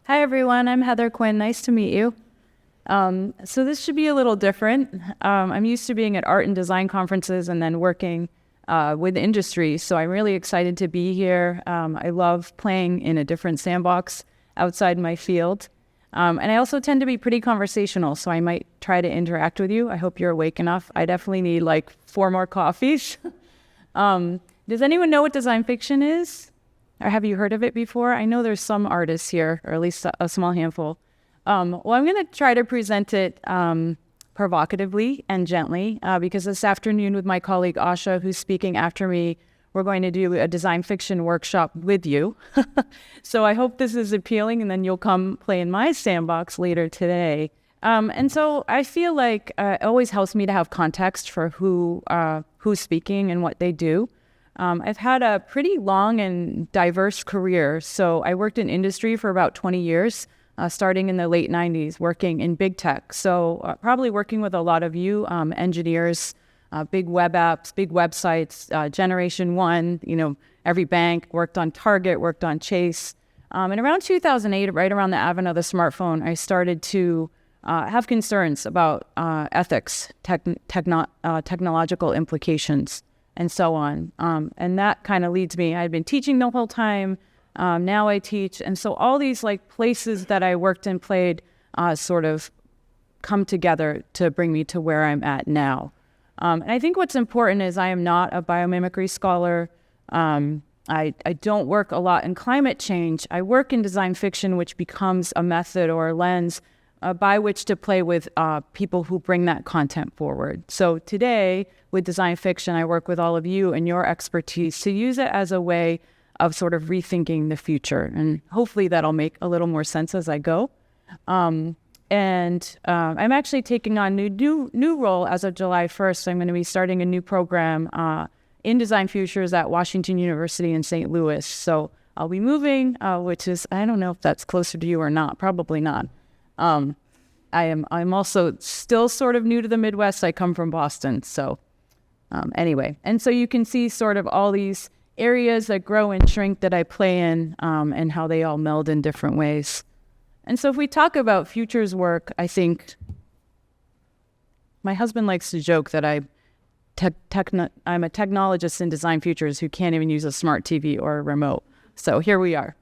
Hi everyone, I'm Heather Quinn. Nice to meet you. So this should be a little different. I'm used to being at art and design conferences and then working with industry, so I'm really excited to be here. I love playing in a different sandbox outside my field. And I also tend to be pretty conversational, so I might try to interact with you. I hope you're awake enough. I definitely need like 4 more coffees. Does anyone know what design fiction is? Or have you heard of it before? I know there's some artists here, or at least a small handful. Well, I'm going to try to present it provocatively and gently because this afternoon with my colleague Asha, who's speaking after me, we're going to do a design fiction workshop with you. So I hope this is appealing, and then you'll come play in my sandbox later today. And so I feel like it always helps me to have context for who's speaking and what they do. I've had a pretty long and diverse career. So I worked in industry for about 20 years, starting in the late 90s, working in big tech. So probably working with a lot of you engineers, big web apps, big websites, Generation 1, every bank, worked on Target, worked on Chase. And around 2008, right around the advent of the smartphone, I started to have concerns about ethics, technological implications, and so on. And that kind of leads me, I'd been teaching the whole time, now I teach. And so all these like places that I worked and played sort of come together to bring me to where I'm at now. And I think what's important is I am not a biomimicry scholar. I don't work a lot in climate change. I work in design fiction, which becomes a method or a lens by which to play with people who bring that content forward. So today, with design fiction, I work with all of you and your expertise to use it as a way of sort of rethinking the future. And hopefully that'll make a little more sense as I go. I'm actually taking on a new role as of July 1st. I'm going to be starting a new program in Design Futures at Washington University in St. Louis. So I'll be moving, which is, I don't know if that's closer to you or not, probably not. I'm also still sort of new to the Midwest. I come from Boston. So anyway, and so you can see sort of all these areas that grow and shrink that I play in and how they all meld in different ways. And so if we talk about futures work, I think my husband likes to joke that I'm a technologist in design futures who can't even use a smart TV or a remote. So here we are.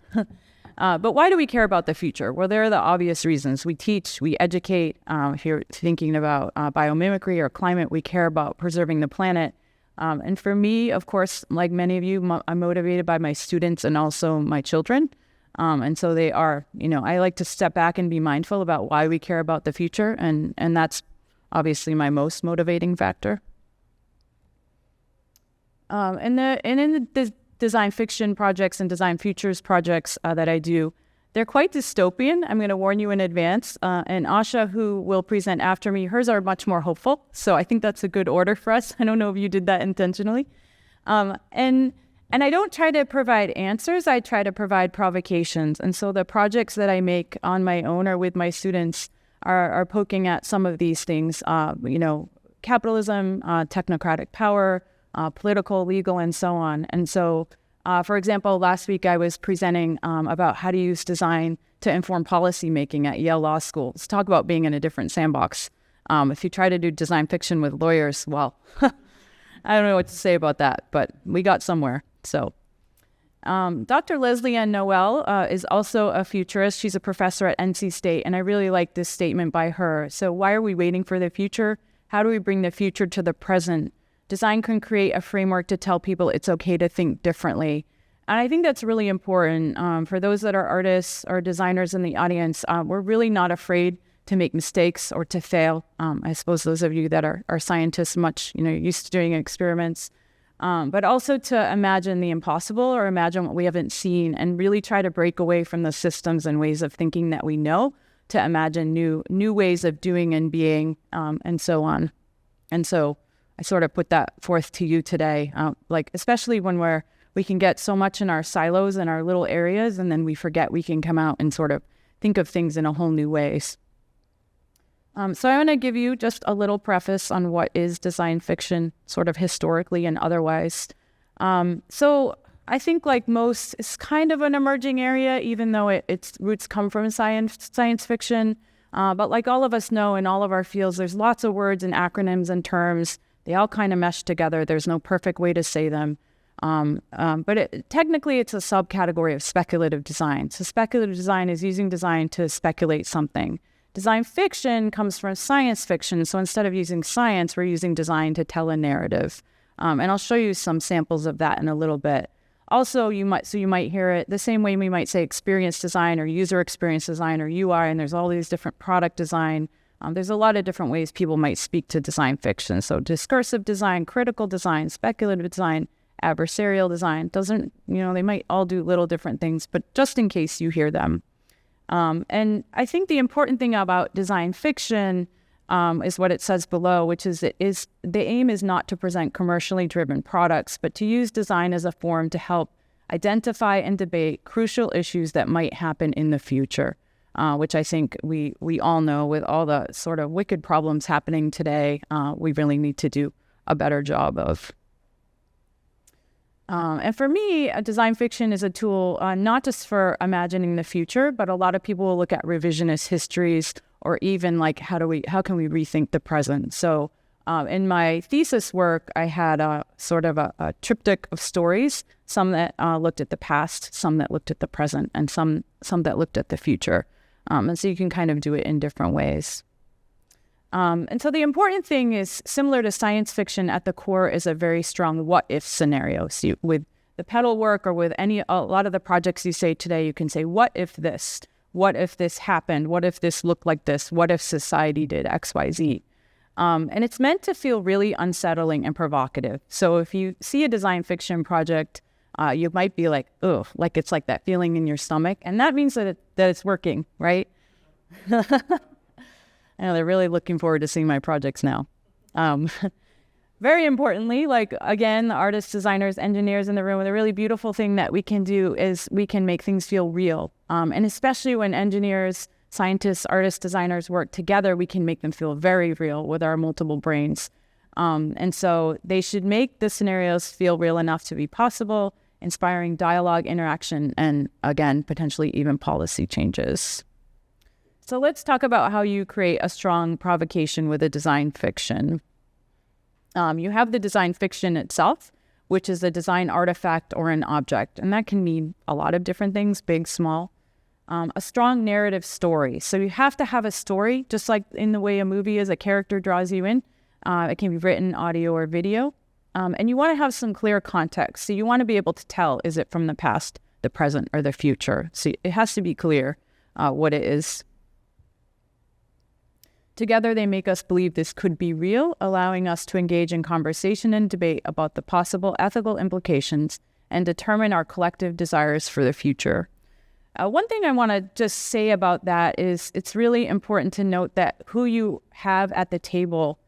But why do we care about the future? Well, there are the obvious reasons. We teach, we educate. If you're thinking about biomimicry or climate, we care about preserving the planet. And for me, of course, like many of you, I'm motivated by my students and also my children. And so they are, I like to step back and be mindful about why we care about the future. And that's obviously my most motivating factor. And in the design fiction projects and design futures projects that I do, they're quite dystopian. I'm going to warn you in advance. And Asha, who will present after me, hers are much more hopeful. So I think that's a good order for us. I don't know if you did that intentionally. And I don't try to provide answers. I try to provide provocations. And so the projects that I make on my own or with my students are poking at some of these things, capitalism, technocratic power, political, legal, and so on. And so, for example, last week I was presenting about how to use design to inform policy making at Yale Law School. Let's talk about being in a different sandbox. If you try to do design fiction with lawyers, well, I don't know what to say about that, but we got somewhere. So Dr. Leslie Ann Noel is also a futurist. She's a professor at NC State, and I really like this statement by her. So why are we waiting for the future? How do we bring the future to the present? Design can create a framework to tell people it's okay to think differently. And I think that's really important. For those that are artists or designers in the audience, we're really not afraid to make mistakes or to fail. I suppose those of you that are scientists much, used to doing experiments, but also to imagine the impossible or imagine what we haven't seen and really try to break away from the systems and ways of thinking that we know to imagine new ways of doing and being, and so on. And so I sort of put that forth to you today, especially when we can get so much in our silos and our little areas, and then we forget we can come out and sort of think of things in a whole new ways. So I want to give you just a little preface on what is design fiction, sort of historically and otherwise. So I think like most, it's kind of an emerging area, even though its roots come from science fiction. But like all of us know in all of our fields, there's lots of words and acronyms and terms. They all kind of mesh together. There's no perfect way to say them. But technically, it's a subcategory of speculative design. So speculative design is using design to speculate something. Design fiction comes from science fiction. So instead of using science, we're using design to tell a narrative. And I'll show you some samples of that in a little bit. Also, you might hear it the same way we might say experience design or user experience design or UI, and there's all these different product design. There's a lot of different ways people might speak to design fiction. So discursive design, critical design, speculative design, adversarial design. They might all do little different things, but just in case you hear them. And I think the important thing about design fiction is what it says below, which is the aim is not to present commercially driven products, but to use design as a form to help identify and debate crucial issues that might happen in the future, which I think we all know with all the sort of wicked problems happening today, we really need to do a better job of. And for me, design fiction is a tool not just for imagining the future, but a lot of people will look at revisionist histories or even like how can we rethink the present. So in my thesis work, I had a sort of a triptych of stories, some that looked at the past, some that looked at the present, and some that looked at the future. And so you can kind of do it in different ways. And so the important thing is, similar to science fiction, at the core is a very strong what-if scenario. So with the pedal work or with a lot of the projects you say today, you can say, what if this? What if this happened? What if this looked like this? What if society did X, Y, Z? And it's meant to feel really unsettling and provocative. So if you see a design fiction project, you might be like, oh, like it's like that feeling in your stomach. And that means that it's working, right? I know they're really looking forward to seeing my projects now. Very importantly, like, again, the artists, designers, engineers in the room, the really beautiful thing that we can do is we can make things feel real. And especially when engineers, scientists, artists, designers work together, we can make them feel very real with our multiple brains. And so they should make the scenarios feel real enough to be possible, inspiring dialogue, interaction, and again, potentially even policy changes. So let's talk about how you create a strong provocation with a design fiction. You have the design fiction itself, which is a design artifact or an object. And that can mean a lot of different things, big, small. A strong narrative story. So you have to have a story, just like in the way a movie is, a character draws you in. It can be written, audio, or video. And you want to have some clear context. So you want to be able to tell, is it from the past, the present, or the future? So it has to be clear what it is. Together, they make us believe this could be real, allowing us to engage in conversation and debate about the possible ethical implications and determine our collective desires for the future. One thing I want to just say about that is it's really important to note that who you have at the table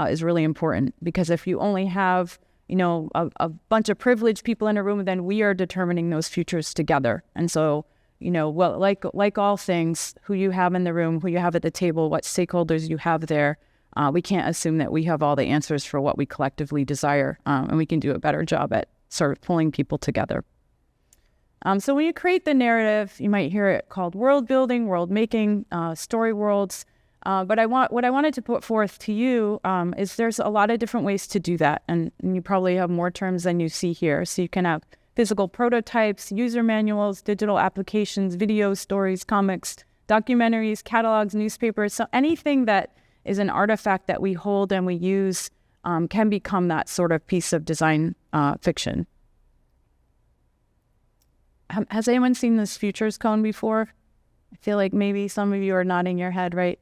is really important, because if you only have, a bunch of privileged people in a room, then we are determining those futures together. And so, like all things, who you have in the room, who you have at the table, what stakeholders you have there, we can't assume that we have all the answers for what we collectively desire, and we can do a better job at sort of pulling people together. So when you create the narrative, you might hear it called world building, world making, story worlds. But what I wanted to put forth to you is there's a lot of different ways to do that, and you probably have more terms than you see here. So you can have physical prototypes, user manuals, digital applications, videos, stories, comics, documentaries, catalogs, newspapers. So anything that is an artifact that we hold and we use can become that sort of piece of design fiction. Has anyone seen this futures cone before? I feel like maybe some of you are nodding your head, right?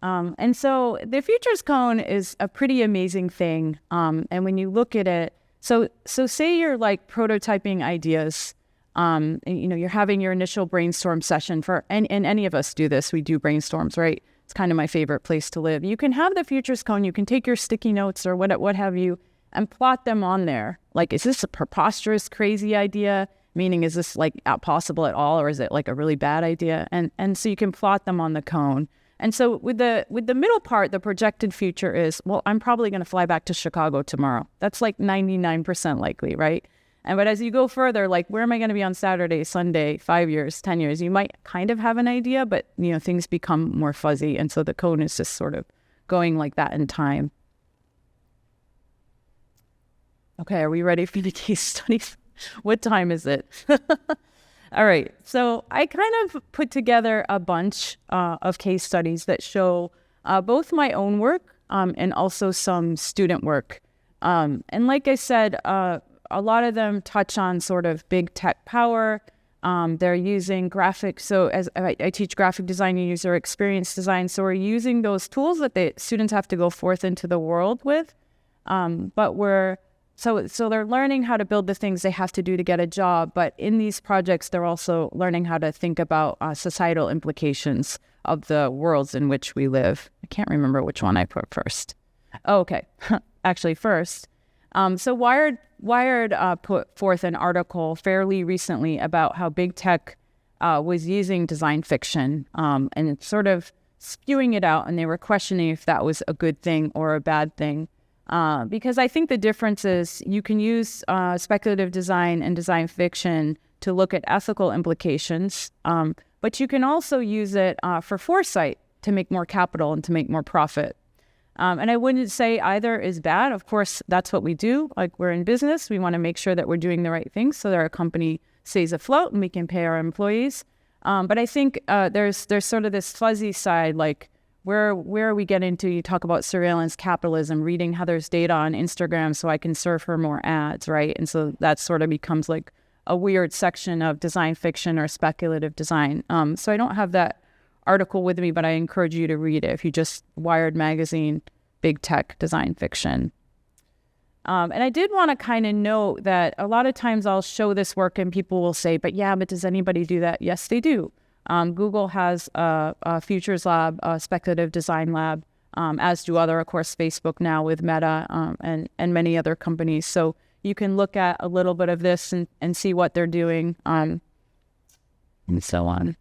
And so the futures cone is a pretty amazing thing. And when you look at it, so say you're like prototyping ideas, you're having your initial brainstorm session and any of us do this, we do brainstorms, right? It's kind of my favorite place to live. You can have the futures cone, you can take your sticky notes or what have you, and plot them on there. Like, is this a preposterous, crazy idea? Meaning, is this like not possible at all, or is it like a really bad idea? And so you can plot them on the cone. And so with the middle part, the projected future is, well, I'm probably going to fly back to Chicago tomorrow. That's like 99% likely, right? But as you go further, like, where am I going to be on Saturday, Sunday, 5 years, 10 years? You might kind of have an idea, but, things become more fuzzy. And so the code is just sort of going like that in time. Okay, are we ready for the case studies? What time is it? All right, so I kind of put together a bunch of case studies that show both my own work and also some student work. And like I said, a lot of them touch on sort of big tech power. They're using graphics. So as I teach graphic design and user experience design, so we're using those tools that the students have to go forth into the world with. So they're learning how to build the things they have to do to get a job. But in these projects, they're also learning how to think about societal implications of the worlds in which we live. I can't remember which one I put first. Oh, okay. Actually, first. So Wired put forth an article fairly recently about how big tech was using design fiction and sort of spewing it out. And they were questioning if that was a good thing or a bad thing. Because I think the difference is you can use speculative design and design fiction to look at ethical implications, but you can also use it for foresight to make more capital and to make more profit. And I wouldn't say either is bad. Of course, that's what we do. Like, we're in business. We want to make sure that we're doing the right things so that our company stays afloat and we can pay our employees. But I think there's sort of this fuzzy side, like, where we get into, you talk about surveillance capitalism, reading Heather's data on Instagram so I can serve her more ads, right? And so that sort of becomes like a weird section of design fiction or speculative design. So I don't have that article with me, but I encourage you to read it if you just Wired magazine, big tech design fiction. And I did want to kind of note that a lot of times I'll show this work and people will say, but does anybody do that? Yes, they do. Google has a Futures Lab, a speculative design lab, as do of course, Facebook now with Meta and many other companies. So you can look at a little bit of this and see what they're doing and so on.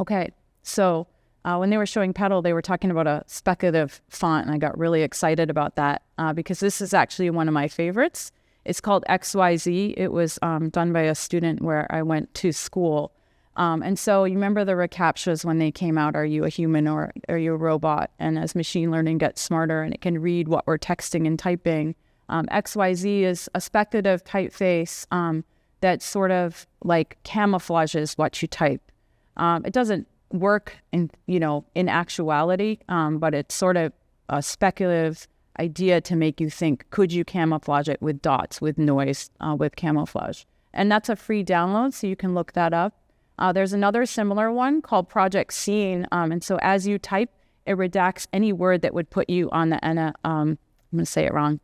Okay, so when they were showing Petal, they were talking about a speculative font, and I got really excited about that because this is actually one of my favorites. It's called XYZ. It was done by a student where I went to school. And so you remember the reCAPTCHAs when they came out, are you a human or are you a robot? And as machine learning gets smarter and it can read what we're texting and typing, XYZ is a speculative typeface that sort of like camouflages what you type. It doesn't work in actuality, but it's sort of a speculative idea to make you think, could you camouflage it with dots, with noise, with camouflage? And that's a free download, so you can look that up. There's another similar one called Project Scene. And so as you type, it redacts any word that would put you on the, I'm going to say it wrong,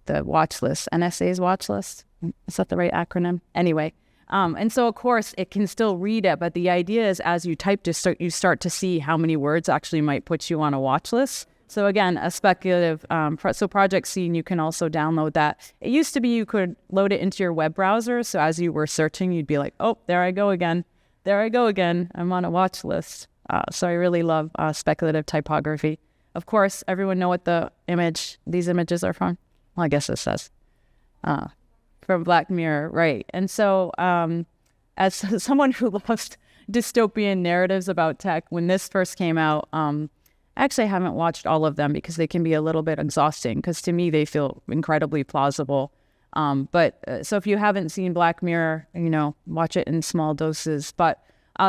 the watch list, NSA's watch list. Is that the right acronym? Anyway. And so, of course, it can still read it. But the idea is as you type, you start to see how many words actually might put you on a watch list. So again, a speculative, so Project Scene, you can also download that. It used to be you could load it into your web browser. So as you were searching, you'd be like, oh, there I go again. There I go again. I'm on a watch list. So I really love speculative typography. Of course, everyone know what these images are from? Well, I guess it says from Black Mirror, right? And so as someone who loves dystopian narratives about tech, when this first came out, actually I haven't watched all of them because they can be a little bit exhausting because to me they feel incredibly plausible. So if you haven't seen Black Mirror, watch it in small doses. But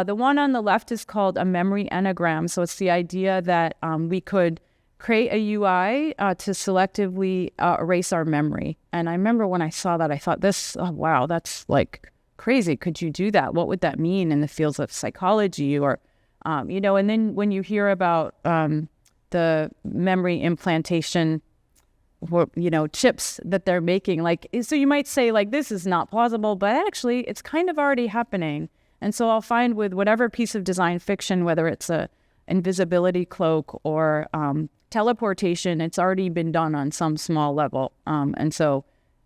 the one on the left is called a memory enneagram. So it's the idea that we could create a UI to selectively erase our memory. And I remember when I saw that, I thought wow, that's like crazy. Could you do that? What would that mean in the fields of psychology or, and then when you hear about the memory implantation chips that they're making, so you might say this is not plausible, but actually it's kind of already happening. And so I'll find with whatever piece of design fiction, whether it's a invisibility cloak or teleportation, it's already been done on some small level. And so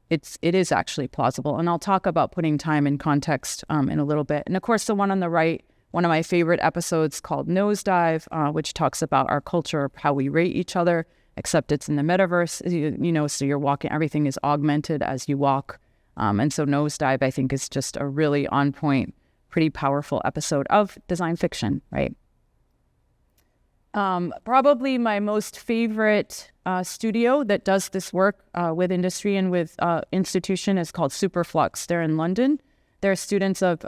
it is actually plausible. And I'll talk about putting time and context in a little bit. And of course, the one on the right, one of my favorite episodes called Nosedive, which talks about our culture, how we rate each other, except it's in the metaverse, so you're walking, everything is augmented as you walk. And so Nosedive, I think, is just a really on point, pretty powerful episode of design fiction, right? Probably my most favorite studio that does this work with industry and with institution is called Superflux. They're in London. They're students of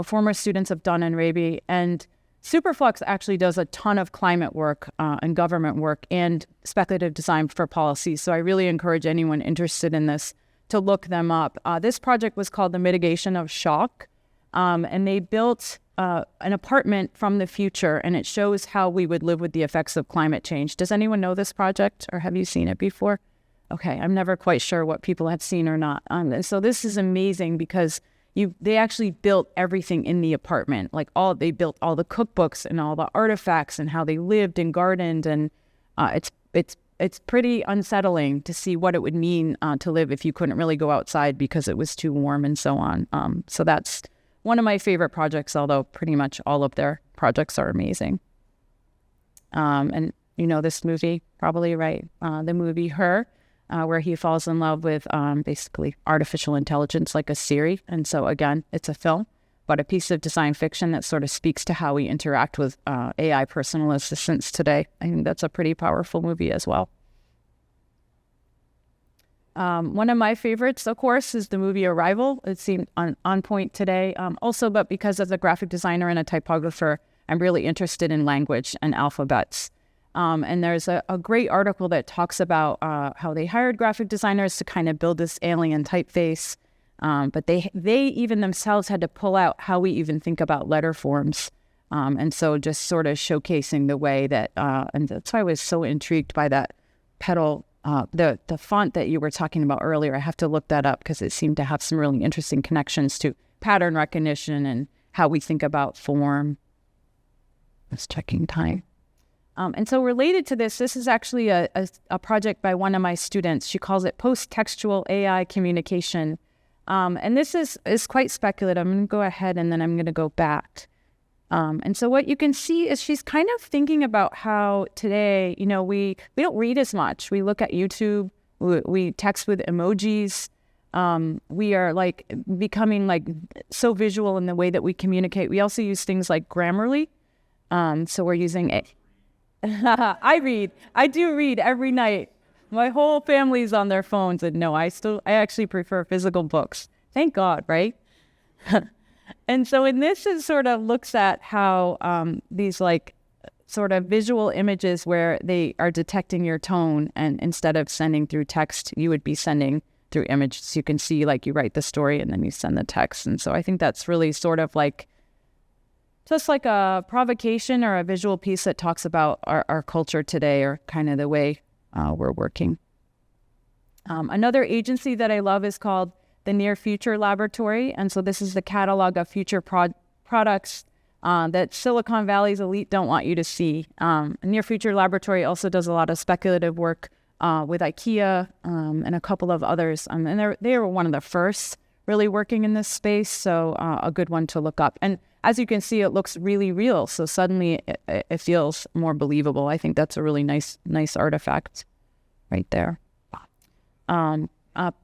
former students of Dunn and Raby, and Superflux actually does a ton of climate work and government work and speculative design for policy. So I really encourage anyone interested in this to look them up. This project was called The Mitigation of Shock, and they built an apartment from the future, and it shows how we would live with the effects of climate change. Does anyone know this project, or have you seen it before? Okay, I'm never quite sure what people have seen or not. So this is amazing because they actually built everything in the apartment. They built all the cookbooks and all the artifacts and how they lived and gardened, and it's pretty unsettling to see what it would mean to live if you couldn't really go outside because it was too warm and so on. So that's one of my favorite projects, although pretty much all of their projects are amazing. And you know this movie, probably, right? The movie Her, where he falls in love with basically artificial intelligence like a Siri. And so again, it's a film, but a piece of design fiction that sort of speaks to how we interact with AI personal assistants today. I think that's a pretty powerful movie as well. One of my favorites, of course, is the movie Arrival. It seemed on point today. Also, but because as a graphic designer and a typographer, I'm really interested in language and alphabets. And there's a great article that talks about how they hired graphic designers to kind of build this alien typeface. But they even themselves had to pull out how we even think about letter forms. And so just sort of showcasing the way that, and that's why I was so intrigued by that pedal, the font that you were talking about earlier. I have to look that up because it seemed to have some really interesting connections to pattern recognition and how we think about form. Just checking time. And so related to this is actually a project by one of my students. She calls it post-textual AI communication. And this is quite speculative. I'm going to go ahead and then I'm going to go back. And so what you can see is she's kind of thinking about how today, we don't read as much. We look at YouTube, we text with emojis. We are becoming so visual in the way that we communicate. We also use things like Grammarly. So we're using it. I do read every night. My whole family's on their phones, and no, I actually prefer physical books. Thank God, right? And so in this, it sort of looks at how these sort of visual images where they are detecting your tone, and instead of sending through text, you would be sending through images. You can see you write the story and then you send the text. And so I think that's really sort of just like a provocation or a visual piece that talks about our culture today, or kind of the way we're working. Another agency that I love is called the Near Future Laboratory. And so this is the catalog of future products that Silicon Valley's elite don't want you to see. Near Future Laboratory also does a lot of speculative work with IKEA and a couple of others. And they were one of the first really working in this space, so a good one to look up. And as you can see, it looks really real, so suddenly it feels more believable. I think that's a really nice artifact right there.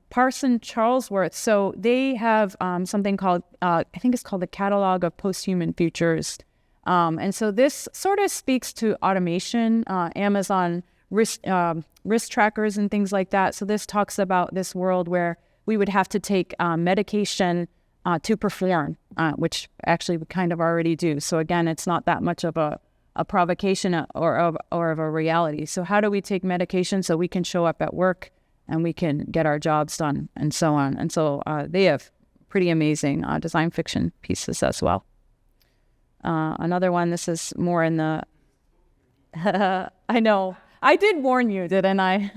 Parson Charlesworth, so they have something called, I think it's called the Catalog of Posthuman Futures. And so this sort of speaks to automation, Amazon risk trackers and things like that. So this talks about this world where we would have to take medication to perform, which actually we kind of already do. So again, it's not that much of a provocation or of a reality. So how do we take medication so we can show up at work and we can get our jobs done and so on? And so they have pretty amazing design fiction pieces as well. Another one, this is more in the... I know. I did warn you, didn't I?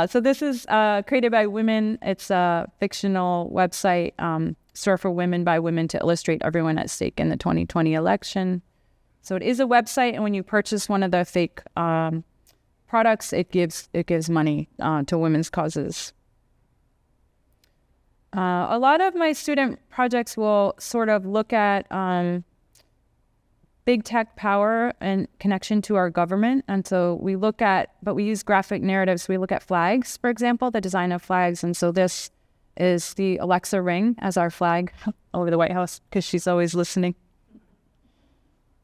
So this is created by women. It's a fictional website, store for women by women to illustrate everyone at stake in the 2020 election. So it is a website, and when you purchase one of the fake products, it gives money to women's causes. A lot of my student projects will sort of look at big tech power and connection to our government. And so we use graphic narratives. We look at flags, for example, the design of flags. And so this is the Alexa ring as our flag over the White House, because she's always listening.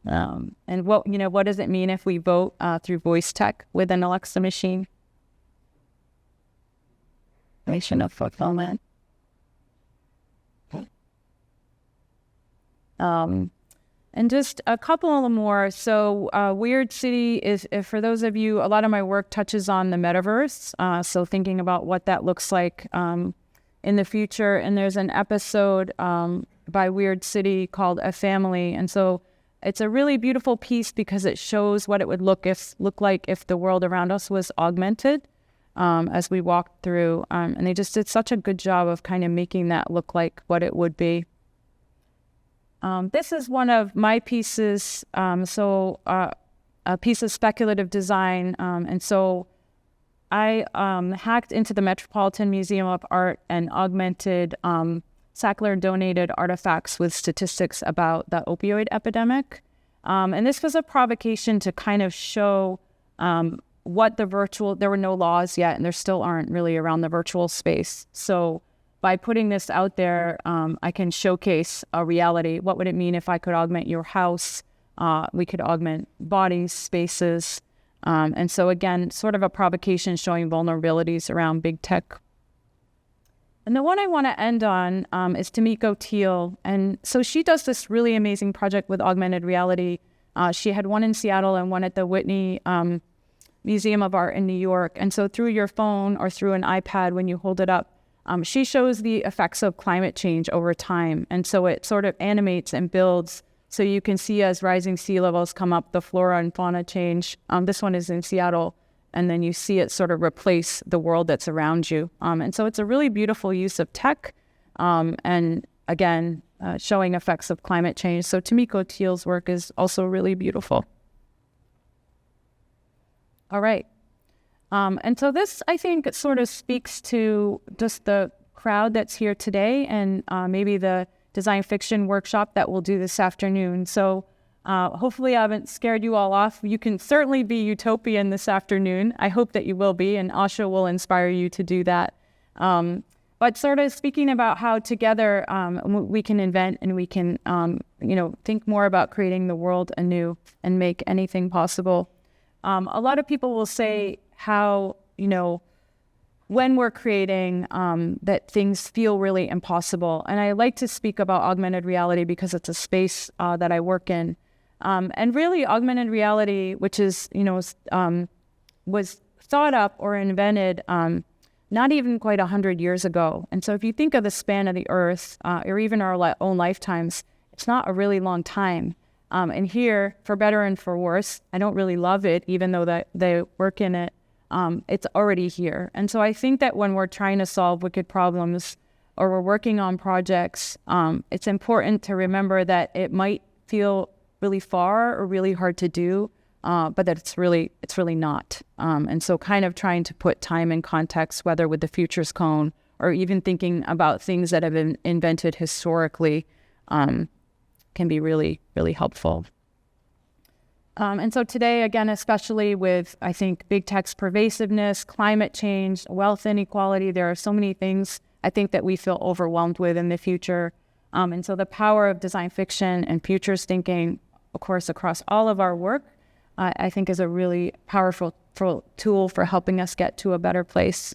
And what does it mean if we vote through voice tech with an Alexa machine? Nation of fulfillment. And just a couple more. So Weird City is, for those of you, a lot of my work touches on the metaverse. So thinking about what that looks like in the future. And there's an episode by Weird City called A Family. And so it's a really beautiful piece because it shows what it would look like if the world around us was augmented as we walked through. And they just did such a good job of kind of making that look like what it would be. This is one of my pieces, a piece of speculative design. And so I hacked into the Metropolitan Museum of Art and augmented Sackler-donated artifacts with statistics about the opioid epidemic. And this was a provocation to kind of show what there were no laws yet, and there still aren't really around the virtual space. So by putting this out there, I can showcase a reality. What would it mean if I could augment your house? We could augment bodies, spaces. And so again, sort of a provocation showing vulnerabilities around big tech. And the one I want to end on is Tomiko Teal. And so she does this really amazing project with augmented reality. She had one in Seattle and one at the Whitney Museum of Art in New York. And so through your phone or through an iPad, when you hold it up, she shows the effects of climate change over time. And so it sort of animates and builds. So you can see as rising sea levels come up, the flora and fauna change. This one is in Seattle. And then you see it sort of replace the world that's around you. And so it's a really beautiful use of tech. And again, showing effects of climate change. So Tomiko Teal's work is also really beautiful. All right. And so this, I think, sort of speaks to just the crowd that's here today and maybe the design fiction workshop that we'll do this afternoon. So hopefully I haven't scared you all off. You can certainly be utopian this afternoon. I hope that you will be, and Asha will inspire you to do that. But sort of speaking about how together we can invent and we can, think more about creating the world anew and make anything possible. A lot of people will say how, when we're creating, that things feel really impossible. And I like to speak about augmented reality because it's a space that I work in. And really augmented reality, which is, was thought up or invented not even quite 100 years ago. And so if you think of the span of the Earth or even our own lifetimes, it's not a really long time. And here, for better and for worse, I don't really love it, even though they work in it. It's already here. And so I think that when we're trying to solve wicked problems or we're working on projects, it's important to remember that it might feel really far or really hard to do, but that it's really not. And so kind of trying to put time in context, whether with the Futures Cone or even thinking about things that have been invented historically, can be really, really helpful. And so today, again, especially with, I think, big tech's pervasiveness, climate change, wealth inequality, there are so many things I think that we feel overwhelmed with in the future. And so the power of design fiction and futures thinking, of course, across all of our work, I think is a really powerful tool for helping us get to a better place.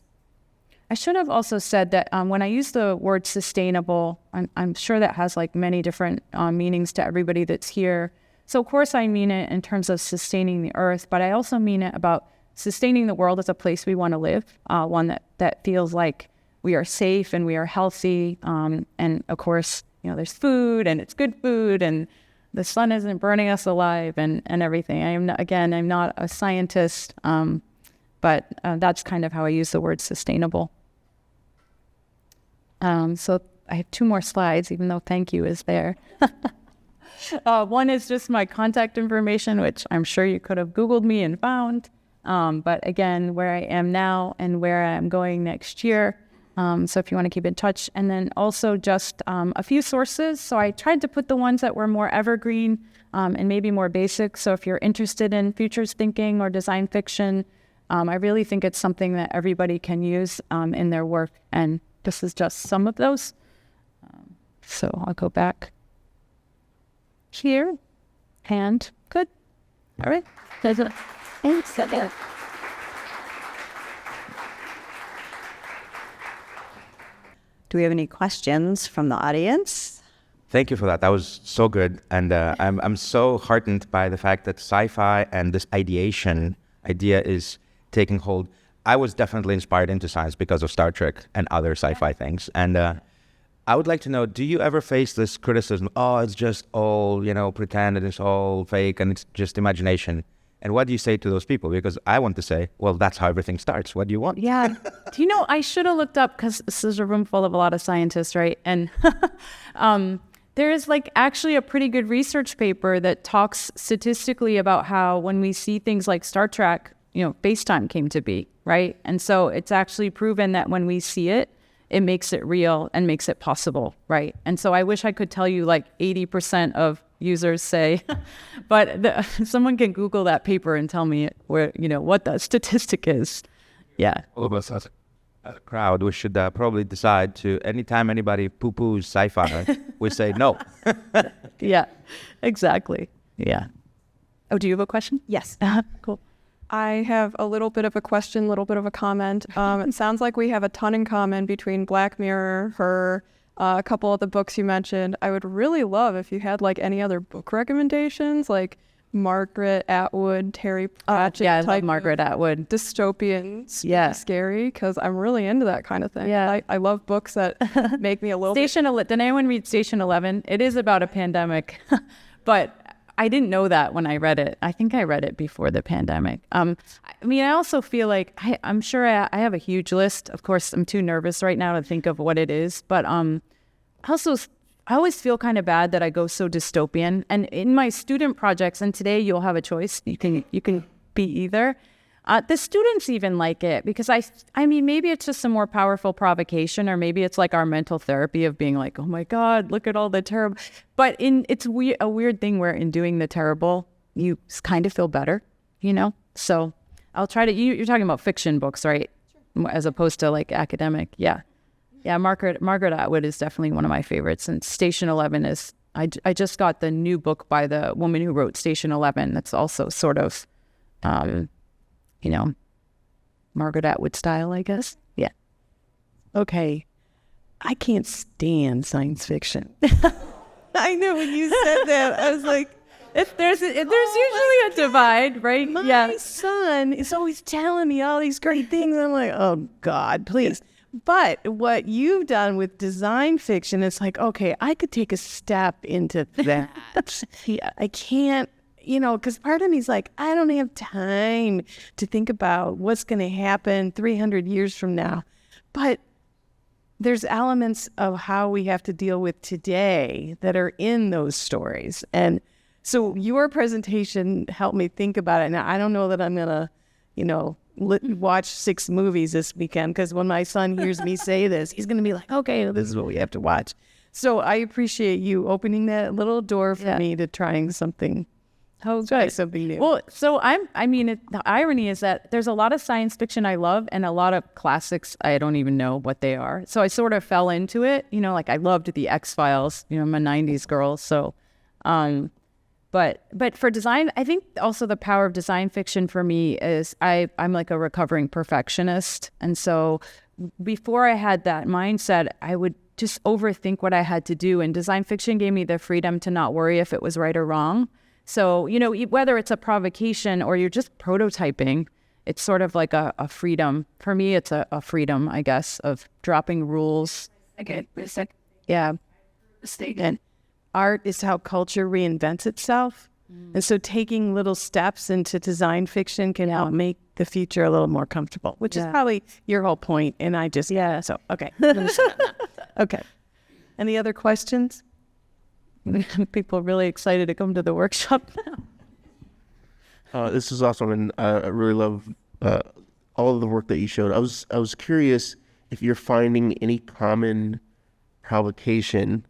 I should have also said that when I use the word sustainable, I'm sure that has like many different meanings to everybody that's here. So of course I mean it in terms of sustaining the earth, but I also mean it about sustaining the world as a place we want to live, one that feels like we are safe and we are healthy. And of course, there's food and it's good food and the sun isn't burning us alive and everything. I'm not a scientist, but that's kind of how I use the word sustainable. So I have 2 more slides, even though thank you is there. One is just my contact information, which I'm sure you could have Googled me and found. But again, where I am now and where I'm going next year. So if you want to keep in touch. And then also just a few sources. So I tried to put the ones that were more evergreen and maybe more basic. So if you're interested in futures thinking or design fiction, I really think it's something that everybody can use in their work and this is just some of those. So I'll go back here, and good. All right. Do we have any questions from the audience? Thank you for that. That was so good. And I'm so heartened by the fact that sci-fi and this ideation idea is taking hold. I was definitely inspired into science because of Star Trek and other sci-fi things. And I would like to know, do you ever face this criticism? Oh, it's just all, pretend, and it's all fake and it's just imagination. And what do you say to those people? Because I want to say, well, that's how everything starts. What do you want? Yeah. I should have looked up, because this is a room full of a lot of scientists, right? And there is actually a pretty good research paper that talks statistically about how when we see things like Star Trek, FaceTime came to be, right? And so it's actually proven that when we see it, it makes it real and makes it possible, right? And so I wish I could tell you 80% of users say, but someone can Google that paper and tell me where, what the statistic is. Yeah. All of us as a crowd, we should probably decide to, anytime anybody poo-poos sci-fi, we say no. Yeah, exactly. Yeah. Oh, do you have a question? Yes. Cool. I have a little bit of a question, little bit of a comment. It sounds like we have a ton in common between Black Mirror, her, a couple of the books you mentioned. I would really love if you had any other book recommendations, like Margaret Atwood, Terry Pratchett. Yeah, I love Margaret Atwood. Dystopian, scary, because I'm really into that kind of thing. Yeah. I love books that make me a little Did anyone read Station 11? It is about a pandemic, but I didn't know that when I read it. I think I read it before the pandemic. I also feel like I'm sure I have a huge list. Of course, I'm too nervous right now to think of what it is. But I always feel kind of bad that I go so dystopian. And in my student projects, and today you'll have a choice. You can be either. The students even like it because maybe it's just a more powerful provocation, or maybe it's like our mental therapy of being like, oh my God, look at all the terrible. But it's a weird thing where in doing the terrible, you kind of feel better, So I'll try to. You're talking about fiction books, right? Sure. As opposed to academic. Yeah. Margaret Atwood is definitely one of my favorites, and Station 11 is. I just got the new book by the woman who wrote Station 11. That's also sort of. Margaret Atwood style, I guess. Yeah. Okay. I can't stand science fiction. I know when you said that, I was like, there's usually a divide, right? My son is always telling me all these great things. I'm like, oh God, please. But what you've done with design fiction, it's like, okay, I could take a step into that. I can't. Because part of me is like, I don't have time to think about what's going to happen 300 years from now. But there's elements of how we have to deal with today that are in those stories. And so your presentation helped me think about it. Now, I don't know that I'm going to, watch 6 movies this weekend, because when my son hears me say this, he's going to be like, okay, this is what we have to watch. So I appreciate you opening that little door for me to trying something. Try something new. Well, so the irony is that there's a lot of science fiction I love and a lot of classics I don't even know what they are. So I sort of fell into it, I loved the X-Files, I'm a 90s girl. So, but for design, I think also the power of design fiction for me is I'm like a recovering perfectionist. And so before I had that mindset, I would just overthink what I had to do. And design fiction gave me the freedom to not worry if it was right or wrong. So, whether it's a provocation or you're just prototyping, it's sort of like a freedom. For me, it's a freedom, I guess, of dropping rules. Okay. Yeah. Statement. Art is how culture reinvents itself. And so taking little steps into design fiction can help make the future a little more comfortable, which is probably your whole point. And I just, so, okay. Okay. Any other questions? People are really excited to come to the workshop now. This is awesome, and I really love all of the work that you showed. I was curious if you're finding any common provocation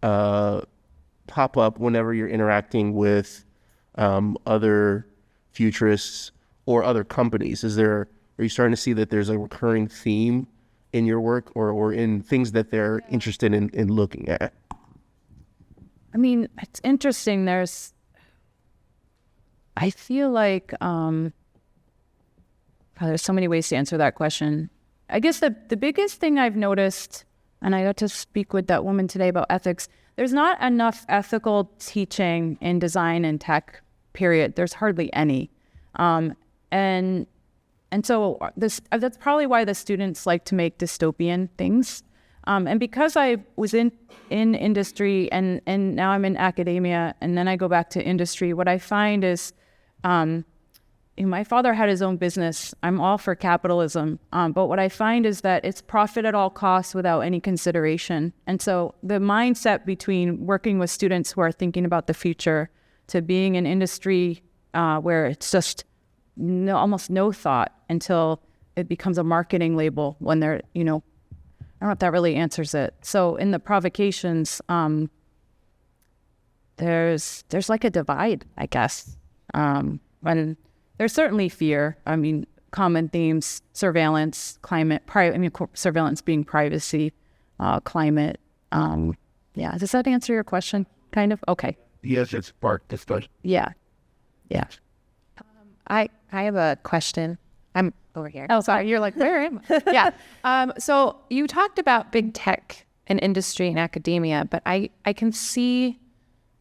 pop up whenever you're interacting with other futurists or other companies. Are you starting to see that there's a recurring theme in your work or in things that they're interested in looking at? I mean, it's interesting. I feel like there's so many ways to answer that question. I guess the biggest thing I've noticed, and I got to speak with that woman today about ethics, there's not enough ethical teaching in design and tech, period. There's hardly any. And so that's probably why the students like to make dystopian things. And because I was in industry and now I'm in academia and then I go back to industry, what I find is my father had his own business. I'm all for capitalism. But what I find is that it's profit at all costs without any consideration. And so the mindset between working with students who are thinking about the future to being in industry where it's just almost no thought until it becomes a marketing label when they're, I don't know if that really answers it. So in the provocations, there's like a divide, I guess. And there's certainly fear. I mean, common themes: surveillance, climate, surveillance being privacy, climate. Yeah, does that answer your question? Kind of. Okay. Yes, it's part discussion. Yeah. I have a question. I'm over here. Oh, sorry. You're like, where am I? Yeah. So you talked about big tech and industry and academia, but I can see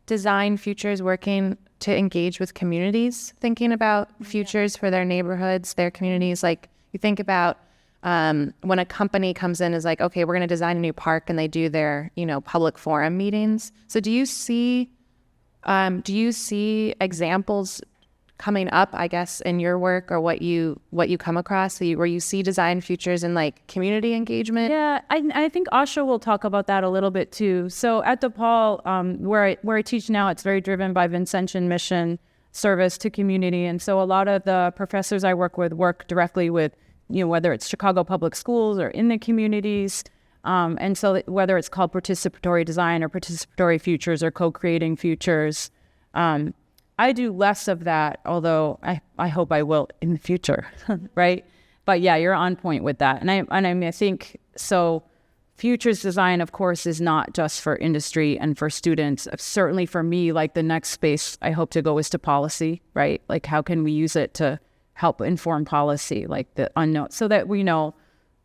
design futures working to engage with communities, thinking about futures for their neighborhoods, their communities. Like you think about when a company comes in is like, okay, we're going to design a new park, and they do their, public forum meetings. So do you see examples coming up, I guess, in your work or what you come across where you see design futures in like community engagement? Yeah, I think Asha will talk about that a little bit too. So at DePaul, where I teach now, it's very driven by Vincentian mission, service to community. And so a lot of the professors I work with work directly with, whether it's Chicago Public Schools or in the communities. And so whether it's called participatory design or participatory futures or co-creating futures, I do less of that, although I hope I will in the future, right? But yeah, you're on point with that. And I think so. Futures design, of course, is not just for industry and for students. Certainly for me, like the next space I hope to go is to policy, right? Like how can we use it to help inform policy, like the unknown, so that we know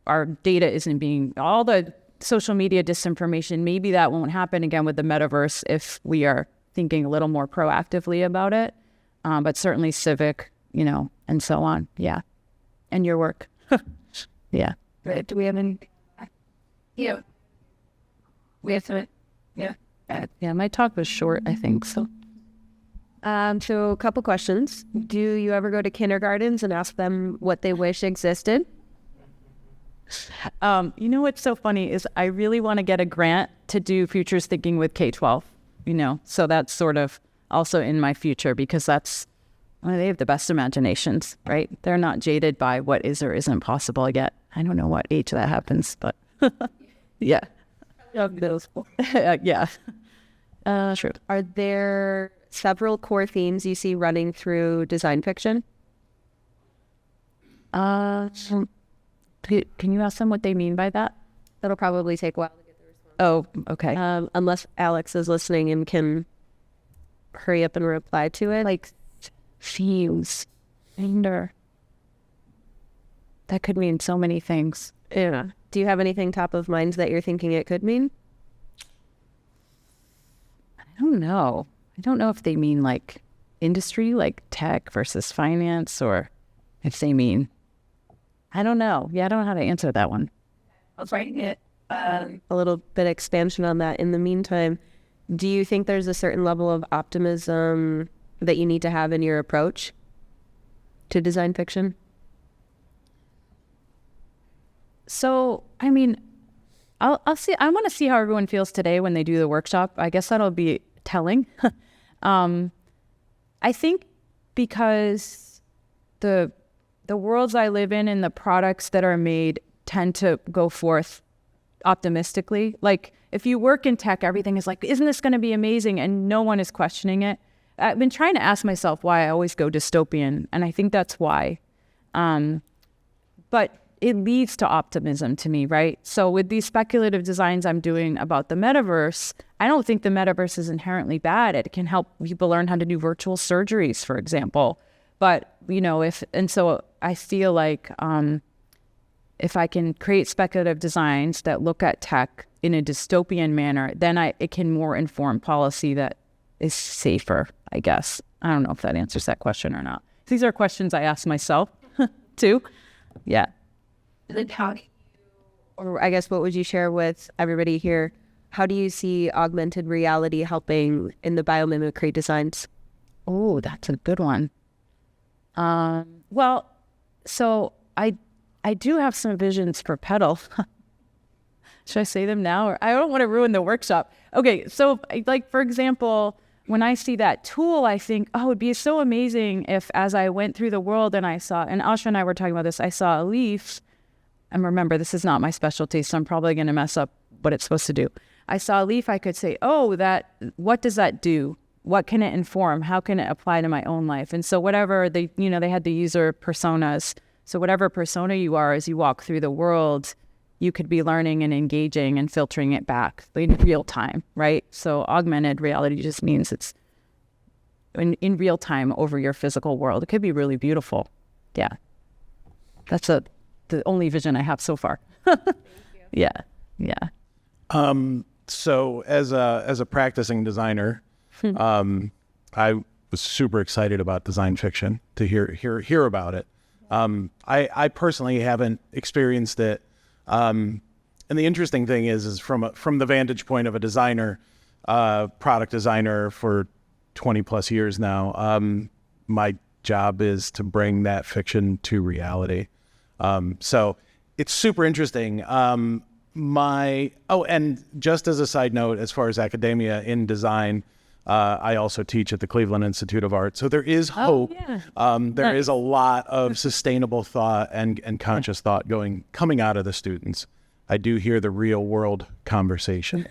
our data isn't being, all the social media disinformation, maybe that won't happen again with the metaverse if we are thinking a little more proactively about it, but certainly civic, and so on. Yeah. And your work. Yeah. Right. Do we have any? Yeah. We have to. Yeah. Yeah. My talk was short, I think. So a couple questions. Do you ever go to kindergartens and ask them what they wish existed? What's so funny is I really want to get a grant to do futures thinking with K-12. So that's sort of also in my future because they have the best imaginations, right? They're not jaded by what is or isn't possible yet. I don't know what age that happens, but yeah. Middle school. Yeah. True. Are there several core themes you see running through design fiction? Can you ask them what they mean by that? That'll probably take a while. Oh, okay. Unless Alex is listening and can hurry up and reply to it. Like themes. That could mean so many things. Yeah. Do you have anything top of mind that you're thinking it could mean? I don't know. I don't know if they mean like industry, like tech versus finance, or if they mean, I don't know. Yeah, I don't know how to answer that one. I was writing it. A little bit expansion on that. In the meantime, do you think there's a certain level of optimism that you need to have in your approach to design fiction? So, I mean, I'll see. I want to see how everyone feels today when they do the workshop. I guess that'll be telling. I think because the worlds I live in and the products that are made tend to go forth optimistically. Like if you work in tech, everything is like, isn't this going to be amazing? And no one is questioning it. I've been trying to ask myself why I always go dystopian, and I think that's why. But it leads to optimism to me, right? So with these speculative designs I'm doing about the metaverse, I don't think the metaverse is inherently bad. It can help people learn how to do virtual surgeries, for example. But, so I feel like if I can create speculative designs that look at tech in a dystopian manner, then it can more inform policy that is safer, I guess. I don't know if that answers that question or not. These are questions I ask myself too. Yeah. Or I guess what would you share with everybody here? How do you see augmented reality helping in the biomimicry designs? Oh, that's a good one. Well, so I do have some visions for pedal. Should I say them now? Or I don't want to ruin the workshop. Okay, so like, for example, when I see that tool, I think, oh, it'd be so amazing if as I went through the world and and Asha and I were talking about this, I saw a leaf. And remember, this is not my specialty, so I'm probably going to mess up what it's supposed to do. I saw a leaf, I could say, oh, what does that do? What can it inform? How can it apply to my own life? And so whatever they had the user personas. So whatever persona you are as you walk through the world, you could be learning and engaging and filtering it back in real time, right? So augmented reality just means it's in real time over your physical world. It could be really beautiful. Yeah. That's the only vision I have so far. Yeah. So as a practicing designer, I was super excited about design fiction to hear about it. I personally haven't experienced it. And the interesting thing is from the vantage point of a designer, product designer for 20 plus years now, my job is to bring that fiction to reality. So it's super interesting. And just as a side note, as far as academia in design, I also teach at the Cleveland Institute of Art. So there is hope. There is a lot of sustainable thought and conscious thought coming out of the students. I do hear the real world conversation.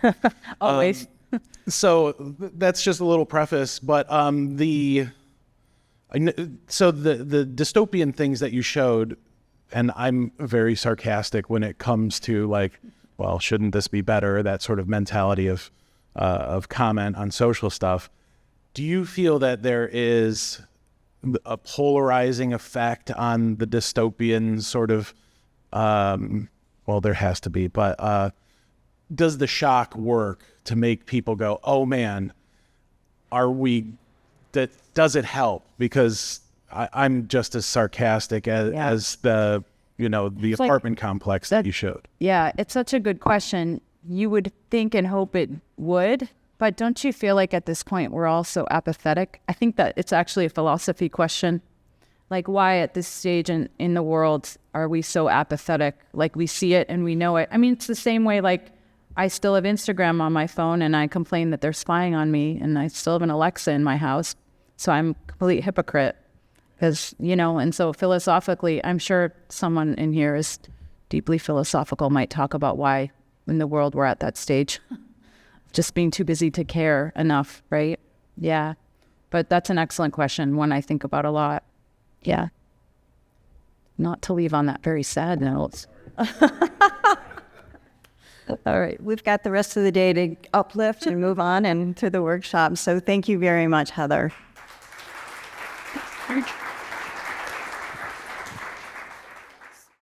Always. So that's just a little preface, but the dystopian things that you showed, and I'm very sarcastic when it comes to like, well, shouldn't this be better? That sort of mentality of comment on social stuff. Do you feel that there is a polarizing effect on the dystopian sort of, well, there has to be, but does the shock work to make people go, oh man, does it help? Because I'm just as sarcastic as the apartment complex that you showed. Yeah, it's such a good question. You would think and hope it would, but don't you feel like at this point we're all so apathetic? I think that it's actually a philosophy question. Like, why at this stage in the world are we so apathetic? Like, we see it and we know it. I mean, it's the same way, like, I still have Instagram on my phone and I complain that they're spying on me, and I still have an Alexa in my house. So I'm a complete hypocrite. Because, and so philosophically, I'm sure someone in here is deeply philosophical, might talk about why in the world we're at that stage. Just being too busy to care enough, right? Yeah. But that's an excellent question, one I think about a lot. Yeah. Not to leave on that very sad note. All right. We've got the rest of the day to uplift and move on and to the workshop. So thank you very much, Heather.